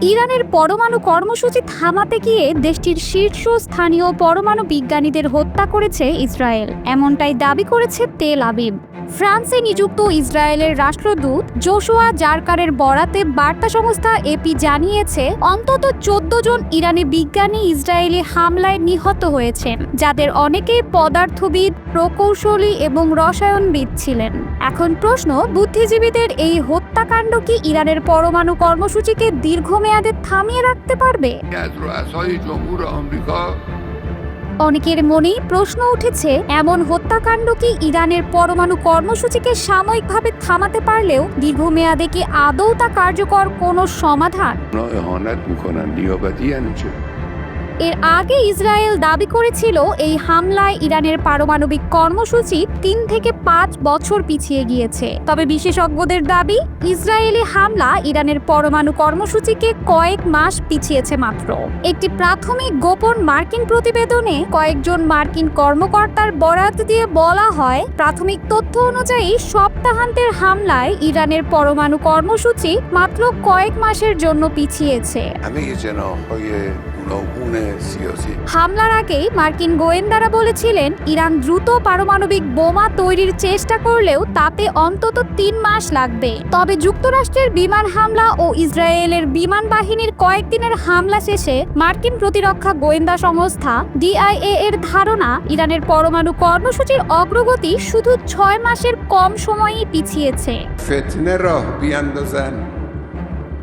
ইরানের পরমাণু কর্মসূচি থামাতে গিয়ে দেশটির শীর্ষস্থানীয় পরমাণু বিজ্ঞানীদের হত্যা করেছে ইসরায়েল, এমনটাই দাবি করেছে তেল আবিব। ফ্রান্সে নিযুক্ত ইসরায়েলের রাষ্ট্রদূত জোশুয়া জারকারের বরাতে বার্তা সংস্থা এপি জানিয়েছে, অন্তত 14 জন ইরানি বিজ্ঞানী ইসরায়েলি হামলায় নিহত হয়েছেন, যাদের অনেকেই পদার্থবিদ, প্রকৌশলী এবং রসায়নবিদ ছিলেন। এখন প্রশ্ন, বুদ্ধিজীবীদের এই হত্যাকাণ্ড কি ইরানের পরমাণু কর্মসূচিকে দীর্ঘমেয়াদে থামিয়ে রাখতে পারবে? অনেকের মনেই প্রশ্ন উঠেছে, এমন হত্যাকাণ্ড কি ইরানের পরমাণু কর্মসূচিকে সাময়িকভাবে থামাতে পারলেও দীর্ঘমেয়াদে কি আদৌ তা কার্যকর কোনো সমাধান? এর আগে ইসরায়েল দাবি করেছিল এই হামলায় ইরানের পারমাণবিক কর্মসূচি 3 থেকে 5 বছর পিছিয়ে গিয়েছে। তবে বিশেষজ্ঞদের দাবি, ইসরায়েলি হামলা ইরানের পরমাণু কর্মসূচিকে কয়েক মাস পিছিয়েছে মাত্র। একটি প্রাথমিক গোপন মার্কিন প্রতিবেদনে কয়েকজন মার্কিন কর্মকর্তার বরাত দিয়ে বলা হয়, প্রাথমিক তথ্য অনুযায়ী সপ্তাহান্তের হামলায় ইরানের পরমাণু কর্মসূচি মাত্র কয়েক মাসের জন্য পিছিয়েছে। হামলার আগেই মার্কিন গোয়েন্দারা বলেছিলেন, ইরান দ্রুত পারমাণবিক বোমা তৈরির চেষ্টা করলেও তাতে অন্তত 3 মাস লাগবে। তবে যুক্তরাষ্ট্রের বিমান হামলা ও ইসরায়েলের বিমান বাহিনীর কয়েকদিনের হামলা শেষে মার্কিন প্রতিরক্ষা গোয়েন্দা সংস্থা ডিআইএ এর ধারণা, ইরানের পরমাণু কর্মসূচির অগ্রগতি শুধু 6 মাসের কম সময়ই পিছিয়েছে।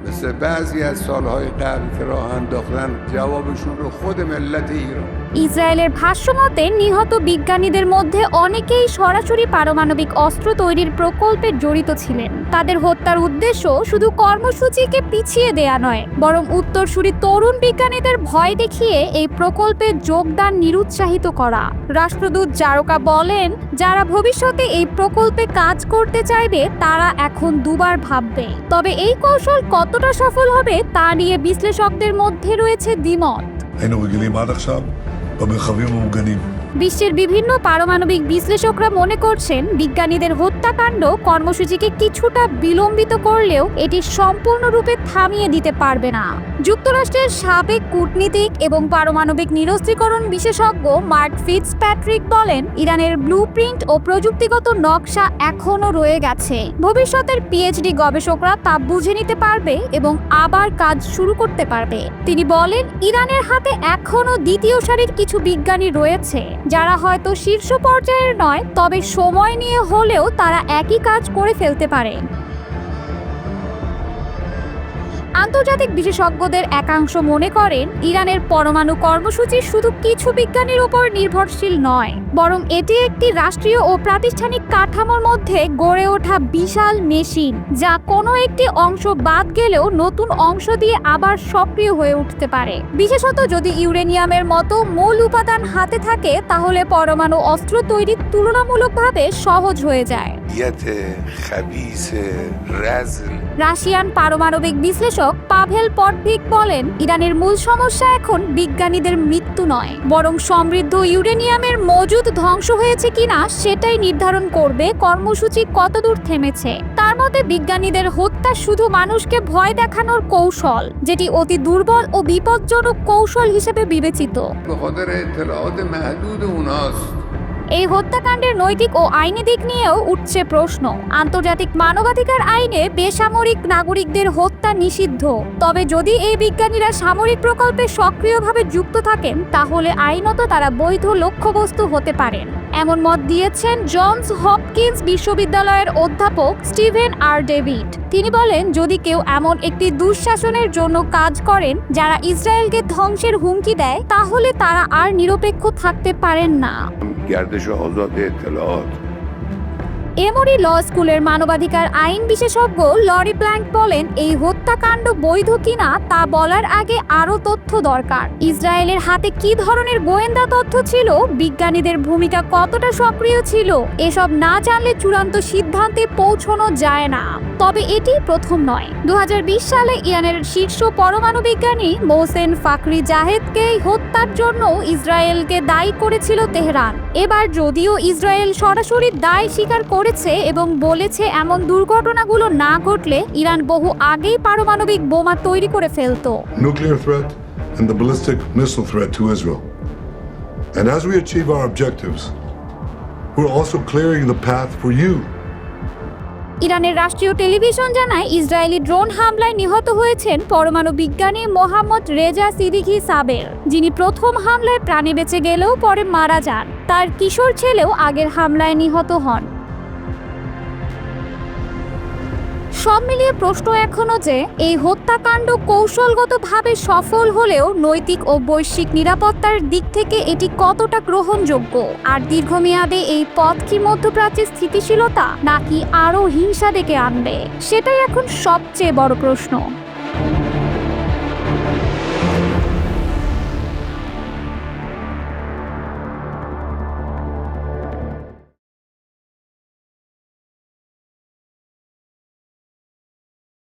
مثل بعضی از سالهای قبل که راه انداختن جوابشون رو خود ملت ایران। ইসরায়েলের ভাষ্যমতে নিহত বিজ্ঞানীদের মধ্যে অনেকেই সরাসরি পারমাণবিক অস্ত্র তৈরির প্রকল্পে জড়িত ছিলেন। তাদের হত্যার উদ্দেশ্য শুধু কর্মসূচিকে পিছিয়ে দেয়া নয়, বরং উত্তরসূরি তরুণ বিজ্ঞানীদের ভয় দেখিয়ে এই প্রকল্পে যোগদান নিরুৎসাহিত করা। রাষ্ট্রদূত জারকা বলেন, যারা ভবিষ্যতে এই প্রকল্পে কাজ করতে চাইবে তারা এখন দুবার ভাববে। তবে এই কৌশল কতটা সফল হবে তা নিয়ে বিশ্লেষকদের মধ্যে রয়েছে দ্বিমত। বিশ্বের বিভিন্ন পারমাণবিক বিশ্লেষকরা মনে করছেন, বিজ্ঞানীদের হত্যাকাণ্ড কর্মসূচিকে কিছুটা বিলম্বিত করলেও এটি সম্পূর্ণরূপে থামিয়ে দিতে পারবে না। যুক্তরাষ্ট্রের সাবেক কূটনীতিক এবং পারমাণবিক নিরস্ত্রীকরণ বিশেষজ্ঞ মার্ক ফিটজপ্যাট্রিক বলেন, ইরানের ব্লুপ্রিন্ট ও প্রযুক্তিগত নকশা এখনও রয়ে গেছে। ভবিষ্যতের পিএইচডি গবেষকরা তা বুঝে নিতে পারবে এবং আবার কাজ শুরু করতে পারবে। তিনি বলেন, ইরানের হাতে এখনও দ্বিতীয় সারির কিছু বিজ্ঞানী রয়েছে, যারা হয়তো শীর্ষ পর্যায়ের নয়, তবে সময় নিয়ে হলেও তারা একই কাজ করে ফেলতে পারে। আন্তর্জাতিক বিশেষজ্ঞদের একাংশ মনে করেন, ইরানের পরমাণু কর্মসূচি শুধু কিছু বিজ্ঞানীর উপর নির্ভরশীল নয়, বরং এটি একটি রাষ্ট্রীয় ও প্রাতিষ্ঠানিক কাঠামোর মধ্যে গড়ে ওঠা বিশাল মেশিন, যা কোনো একটি অংশ বাদ গেলেও নতুন অংশ দিয়ে আবার সক্রিয় হয়ে উঠতে পারে। বিশেষত যদি ইউরেনিয়ামের মতো মূল উপাদান হাতে থাকে, তাহলে পরমাণু অস্ত্র তৈরি তুলনামূলকভাবে সহজ হয়ে যায়। রাশিয়ান পারমাণবিক বিশ্লেষক পাভেল পটভিক বলেন, ইরানের মূল সমস্যা এখন বিজ্ঞানীদের মৃত্যু নয়, বরং সমৃদ্ধ ইউরেনিয়ামের মজুদ ধ্বংস হয়েছে কিনা সেটাই নির্ধারণ করবে কর্মসূচি কতদূর থেমেছে। তার মতে, বিজ্ঞানীদের হত্যা শুধু মানুষকে ভয় দেখানোর কৌশল, যেটি অতি দুর্বল ও বিপজ্জনক কৌশল হিসেবে বিবেচিত। এই হত্যাকাণ্ডের নৈতিক ও আইনি দিক নিয়েও উঠছে প্রশ্ন। আন্তর্জাতিক মানবাধিকার আইনে বেসামরিক নাগরিকদের হত্যা নিষিদ্ধ। তবে যদি এই বিজ্ঞানীরা সামরিক প্রকল্পে সক্রিয়ভাবে যুক্ত থাকেন, তাহলে আইনত তারা বৈধ লক্ষ্যবস্তু হতে পারেন। এমন মত দিয়েছেন জনস হপকিন্স বিশ্ববিদ্যালয়ের অধ্যাপক স্টিভেন আর ডেভিড। তিনি বলেন, যদি কেউ এমন একটি দুঃশাসনের জন্য কাজ করেন যারা ইসরায়েলকে ধ্বংসের হুমকি দেয়, তাহলে তারা আর নিরপেক্ষ থাকতে পারেন না। এমরি ল স্কুলের মানবাধিকার আইন বিশেষজ্ঞ লরি প্ল্যাঙ্ক বলেন, এই হত্যাকাণ্ড বৈধ কিনা তা বলার আগে আরও তথ্য দরকার। ইসরায়েলের হাতে কি ধরনের গোয়েন্দা তথ্য ছিল, বিজ্ঞানীদের ভূমিকা কতটা সক্রিয় ছিল, এসব না জানলে চূড়ান্ত সিদ্ধান্তে পৌঁছানো যায় না। তবে এটি প্রথম নয়। 2020 সালে ইরানের শীর্ষ পরমাণু বিজ্ঞানী মোহসেন ফাকরি জাহেদকে হত্যার জন্য ইসরায়েলকে দায়ী করেছিল তেহরান। এবার যদিও ইসরায়েল সরাসরি দায় স্বীকার করেছে এবং বলেছে এমন দুর্ঘটনাগুলো না ঘটলে ইরান বহু আগেই পারমাণবিক বোমা তৈরি করে ফেলতো। Nuclear threat and the ballistic missile threat to Israel. And as we achieve our objectives, we're also clearing the path for you. ইরানের রাষ্ট্রীয় টেলিভিশন জানায় ইসরায়েলি ড্রোন হামলায় নিহত হয়েছেন পরমাণু বিজ্ঞানী মোহাম্মদ রেজা সিদ্দিকী সাবের, যিনি প্রথম হামলায় প্রাণে বেঁচে গেলেও পরে মারা যান। তার কিশোর ছেলেও আগের হামলায় নিহত হন। সব মিলিয়ে প্রশ্ন এখনো যে এই হত্যাকাণ্ড কৌশলগতভাবে সফল হলেও নৈতিক ও বৈশ্বিক নিরাপত্তার দিক থেকে এটি কতটা গ্রহণযোগ্য, আর দীর্ঘমেয়াদে এই পথ কি মধ্যপ্রাচ্যের স্থিতিশীলতা নাকি আরও হিংসা ডেকে আনবে, সেটাই এখন সবচেয়ে বড় প্রশ্ন।